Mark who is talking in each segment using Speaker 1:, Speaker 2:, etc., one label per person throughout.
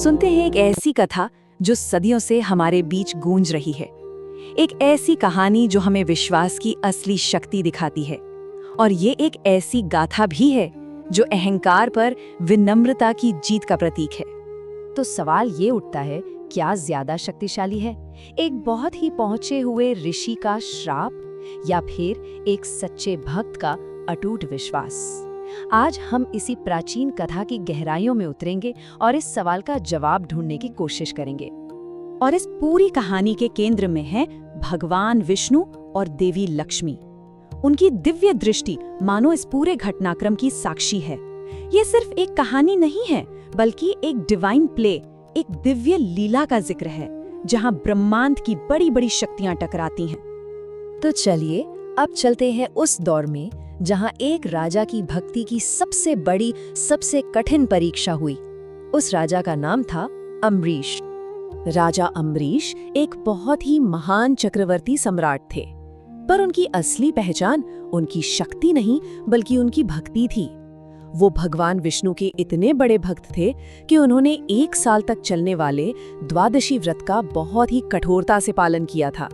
Speaker 1: सुनते हैं एक ऐसी कथा जो सदियों से हमारे बीच गूंज रही है। एक ऐसी कहानी जो हमें विश्वास की असली शक्ति दिखाती है। और ये एक ऐसी गाथा भी है जो अहंकार पर विनम्रता की जीत का प्रतीक है।
Speaker 2: तो सवाल ये उठता है, क्या ज्यादा शक्तिशाली है, एक बहुत ही पहुंचे हुए ऋषि का श्राप या फिर एक सच्चे भक्त का अटूट विश्वास? आज हम इसी प्राचीन कथा की गहराइयों में उतरेंगे और इस सवाल का जवाब ढूंढने की कोशिश करेंगे।
Speaker 1: और इस पूरी कहानी के केंद्र में है भगवान विष्णु और देवी लक्ष्मी। उनकी दिव्य दृष्टि मानो इस पूरे घटनाक्रम की साक्षी है। ये सिर्फ एक कहानी नहीं है, बल्कि एक डिवाइन प्ले, एक दिव्य लीला का जिक्र है, जहां ब्रह्मांड की बड़ी बड़ी शक्तियां टकराती हैं।
Speaker 2: तो चलिए अब चलते हैं उस दौर में जहां एक राजा की भक्ति की सबसे बड़ी, सबसे कठिन परीक्षा हुई। उस राजा का नाम था अम्बरीश। राजा अम्बरीश एक बहुत ही महान चक्रवर्ती सम्राट थे, पर उनकी असली पहचान उनकी शक्ति नहीं बल्कि उनकी भक्ति थी। वो भगवान विष्णु के इतने बड़े भक्त थे कि उन्होंने 1 साल तक चलने वाले द्वादशी व्रत का बहुत ही कठोरता से पालन किया था।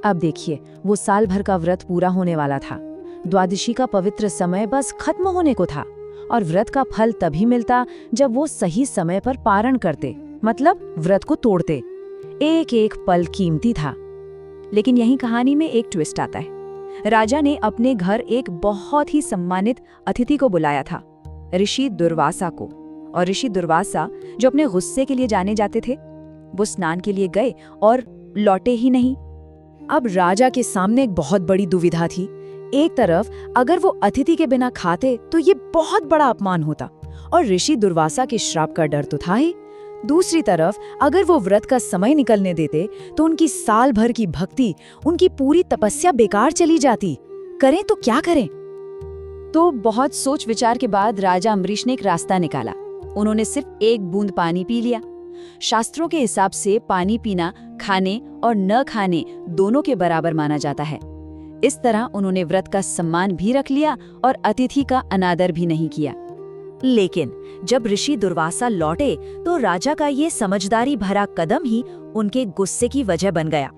Speaker 2: अब देखिए, वो साल भर का व्रत पूरा होने वाला था। द्वादशी का पवित्र समय बस खत्म होने को था और व्रत का फल तभी मिलता जब वो सही समय पर पारण करते, मतलब व्रत को तोड़ते। एक एक पल कीमती था। लेकिन यही कहानी में एक ट्विस्ट आता है। राजा ने अपने घर एक बहुत ही सम्मानित अतिथि को बुलाया था, ऋषि दुर्वासा को। और ऋषि दुर्वासा, जो अपने गुस्से के लिए जाने जाते थे, वो स्नान के लिए गए और लौटे ही नहीं। अब राजा के सामने एक बहुत बड़ी दुविधा थी। एक तरफ अगर वो अतिथि के बिना खाते तो ये बहुत बड़ा अपमान होता और ऋषि दुर्वासा के श्राप का डर तो था ही। दूसरी तरफ अगर वो व्रत का समय निकलने देते तो उनकी साल भर की भक्ति, उनकी पूरी तपस्या बेकार चली जाती। करें तो क्या करें? तो बहुत सोच विचार के बाद राजा अम्बरीश ने एक रास्ता निकाला। उन्होंने सिर्फ 1 बूंद पानी पी लिया। शास्त्रों के हिसाब से पानी पीना खाने और न खाने दोनों के बराबर माना जाता है। इस तरह उन्होंने व्रत का सम्मान भी रख लिया और अतिथि का अनादर भी नहीं किया। लेकिन जब ऋषि दुर्वासा लौटे तो राजा का ये समझदारी भरा कदम ही उनके गुस्से की वजह बन गया।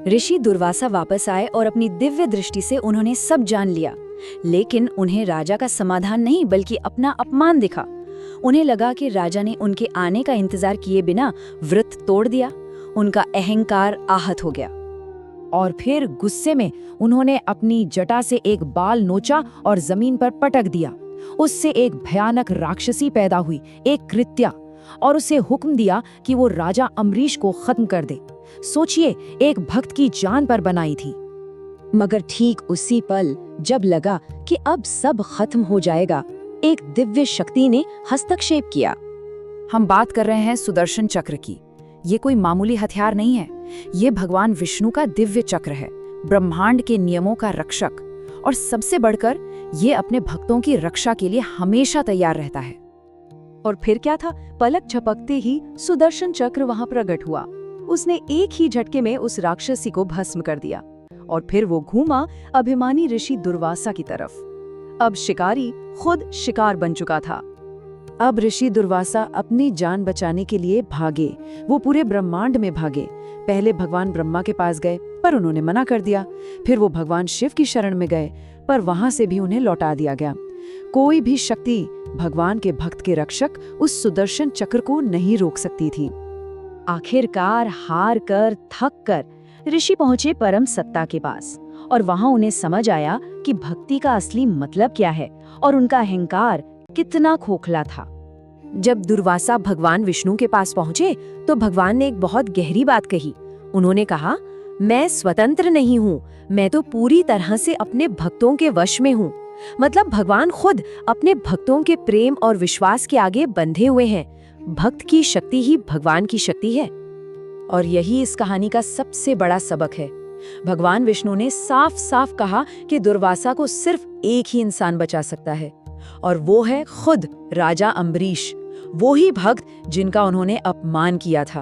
Speaker 2: ऋषि दुर्वासा वापस आए और अपनी दिव्य दृष्टि से उन्होंने सब जान लिया। लेकिन उन्हें राजा का समाधान नहीं बल्कि अपना अपमान दिखा। उन्हें लगा कि राजा ने उनके आने का इंतजार किए बिना व्रत तोड़ दिया। उनका अहंकार आहत हो गया और फिर गुस्से में उन्होंने अपनी जटा से एक बाल नोचा और जमीन पर पटक दिया। उससे एक भयानक राक्षसी पैदा हुई, एक कृत्या, और उसे हुक्म दिया कि वो राजा अम्बरीश को खत्म कर दे। सोचिए, एक भक्त की जान पर बनाई थी। मगर ठीक उसी पल जब लगा कि अब सब खत्म हो जाएगा, एक दिव्य शक्ति ने हस्तक्षेप किया। हम बात कर रहे हैं सुदर्शन चक्र की। ये कोई मामूली हथियार नहीं है। ये भगवान विष्णु का दिव्य चक्र है, ब्रह्मांड के नियमों का रक्षक, और सबसे बढ़कर ये अपने भक्तों की रक्षा के लिए हमेशा तैयार रहता है। और फिर क्या था? पलक झपकते ही सुदर्शन चक्र वहां प्रकट हुआ। उसने एक ही झटके में उस राक्षसी को भस्म कर दिया और फिर वो घूमा अभिमानी ऋषि दुर्वासा की तरफ। अब शिकारी खुद शिकार बन चुका था। अब ऋषि दुर्वासा अपनी जान बचाने के लिए भागे। वो पूरे ब्रह्मांड में भागे। पहले भगवान ब्रह्मा के पास गए, पर उन्होंने मना कर दिया। फिर वो भगवान शिव की शरण में गए, पर वहां से भी उन्हें लौटा दिया गया। कोई भी शक्ति भगवान के भक्त के रक्षक उस सुदर्शन चक्र को नहीं रोक सकती थी। आखिरकार हार कर, थक कर ऋषि पहुंचे परम सत्ता के पास, और वहां उन्हें समझ आया कि भक्ति का असली मतलब क्या है और उनका अहंकार कितना खोखला था। जब दुर्वासा भगवान विष्णु के पास पहुंचे तो भगवान ने एक बहुत गहरी बात कही। उन्होंने कहा, मैं स्वतंत्र नहीं हूँ, मैं तो पूरी तरह से अपने भक्तों के वश में हूँ। मतलब भगवान खुद अपने भक्तों के प्रेम और विश्वास के आगे बंधे हुए हैं। भक्त की शक्ति ही भगवान की शक्ति है। और यही इस कहानी का सबसे बड़ा सबक है। भगवान विष्णु ने साफ साफ कहा कि दुर्वासा को सिर्फ एक ही इंसान बचा सकता है, और वो है खुद राजा अम्बरीश, वो ही भक्त जिनका उन्होंने अपमान किया था।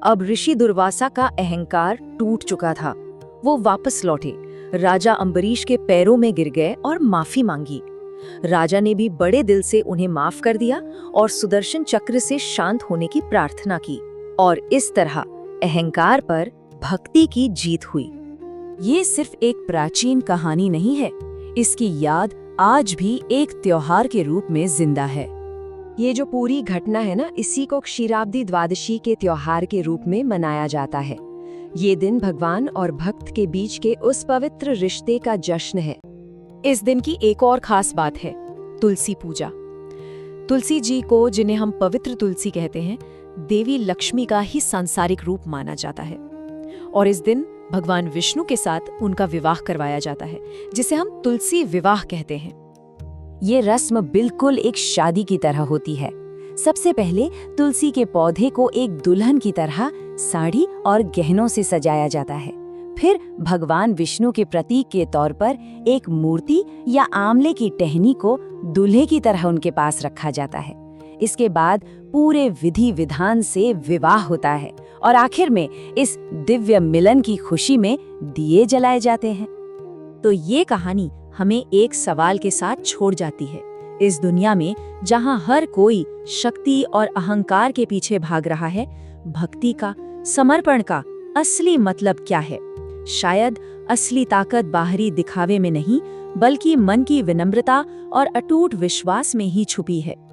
Speaker 2: अब ऋषि दुर्वासा का अहंकार टूट चुका था। वो वापस लौटे, राजा अम्बरीश के पैरों में गिर गए और माफी मांगी। राजा ने भी बड़े दिल से उन्हें माफ कर दिया और सुदर्शन चक्र से शांत होने की प्रार्थना की, और इस तरह अहंकार पर भक्ति की जीत हुई।
Speaker 1: ये सिर्फ एक प्राचीन कहानी नहीं है, इसकी याद आज भी एक त्योहार के रूप में जिंदा है।
Speaker 2: ये जो पूरी घटना है ना, इसी को क्षीराब्दी द्वादशी के त्योहार के रूप में मनाया जाता है। ये दिन भगवान और भक्त के बीच के उस पवित्र रिश्ते का जश्न है।
Speaker 1: इस दिन की एक और खास बात है, तुलसी पूजा। तुलसी जी को, जिन्हें हम पवित्र तुलसी कहते हैं, देवी लक्ष्मी का ही सांसारिक रूप माना जाता है। और इस दिन भगवान विष्णु के साथ उनका विवाह करवाया जाता है, जिसे हम तुलसी विवाह कहते हैं।
Speaker 2: ये रस्म बिल्कुल एक शादी की तरह होती है। सबसे पहले तुलसी के पौधे को एक दुल्हन की तरह साड़ी और गहनों से सजाया जाता है। फिर भगवान विष्णु के प्रतीक के तौर पर एक मूर्ति या आंवले की टहनी को दूल्हे की तरह उनके पास रखा जाता है। इसके बाद पूरे विधि विधान से विवाह होता है और आखिर में इस दिव्य मिलन की खुशी में दिए जलाए जाते हैं।
Speaker 1: तो ये कहानी हमें एक सवाल के साथ छोड़ जाती है। इस दुनिया में जहां हर कोई शक्ति और अहंकार के पीछे भाग रहा है, भक्ति का, समर्पण का असली मतलब क्या है? शायद असली ताकत बाहरी दिखावे में नहीं, बल्कि मन की विनम्रता और अटूट विश्वास में ही छुपी है।